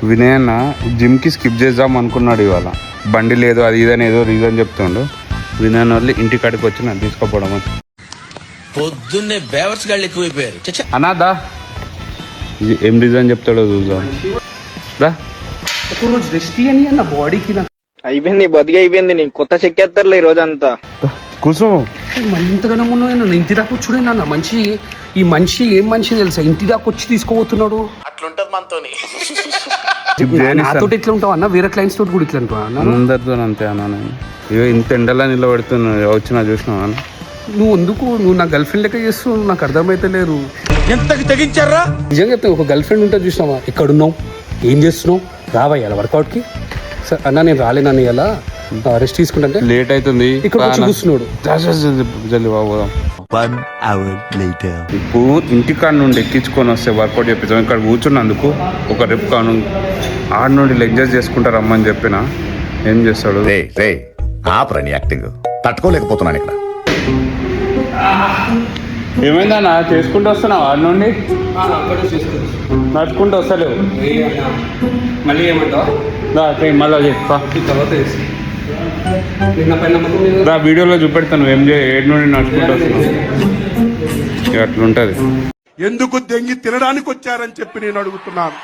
వినయ్ అన్న జిమ్కి స్కిప్ చేద్దాం అనుకున్నాడు ఇవాళ. బండి లేదు అది ఇదని ఏదో రీజన్ చెప్తుండు. వినయ్ అన్న వాళ్ళు ఇంటికాడికి వచ్చి నన్ను తీసుకోపోవడం. పొద్దున్నే బేవర్స్ గాళ్ళు ఎక్కువైపోయారు. అనాదా ఏం రీజన్ చెప్తాడో చూద్దాం. ఒకరోజు రెస్ట్ అని అన్న బాడీకి అయిపోయింది, బతికి అయిపోయింది. నీకు కొత్త చెక్కేస్తారులే ఈ రోజంతా. కూర్చో. మళ్ళీ ఇంతగానో ఉన్నాను. ఇంటి దాకా వచ్చుడే నాన్న మనిషి. ఈ మనిషి ఏం మనిషి తెలుసా? ఇంటి దాకా వచ్చి తీసుకోబోతున్నాడు. అట్లుంటది మనతోని. నాతో ఇట్లా ఉంటావు అన్న, వేరే క్లయింట్స్ తోటి కూడా ఇట్లా ఉంటావు అన్న. అందరితో అంతే అన్న. నేను ఇంత ఎండలా నిలబడుతున్నా వచ్చినా చూసినావా అన్న? నువ్వు నా గర్ల్ ఫ్రెండ్ లెక్క చేస్తున్నావు. నాకు అర్థమైతే లేదు. ఎంతకి తెగించారా? నిజంగా చెప్తావు, ఒక గర్ల్ ఫ్రెండ్ ఉంటుంది చూసినావా? ఎక్కడున్నావు, ఏం చేస్తున్నావు, రావయ్యాల వర్కౌట్కి. సార్ అన్న నేను రాలేనని ఇలా రెస్ట్ తీసుకుంటే లేట్ అవుతుంది. ఇక్కడ వచ్చి కూర్చున్నాడు. జల్ది బాబు. ఇప్పుడు ఇంటికాడ నుండి ఎక్కించుకొని వస్తే వర్కౌట్ చెప్పిస్తాం. ఇక్కడ కూర్చున్నందుకు ఒక రేపు కాను ఆడ నుండి లెక్చర్ చేసుకుంటా రమ్మని చెప్పిన ఏం చేస్తాడు? ఆపరని యాక్టింగ్ తట్టుకోలేకపోతున్నాను ఇక్కడ. ఏమైందన్నా చేసుకుంటూ వస్తున్నావు ఆడ నుండి? నడుచుకుంటూ వస్తలేవు. మళ్ళీ ఏమంటావు? మళ్ళీ చెప్పా తర్వాత వీడియోలో చూపెడతాను ఏం ఏడు నుండి నడుచుకుంటూ వస్తున్నావు. అట్లుంటది. ఎందుకు దెంగి తినడానికి వచ్చారని చెప్పి నేను అడుగుతున్నాను.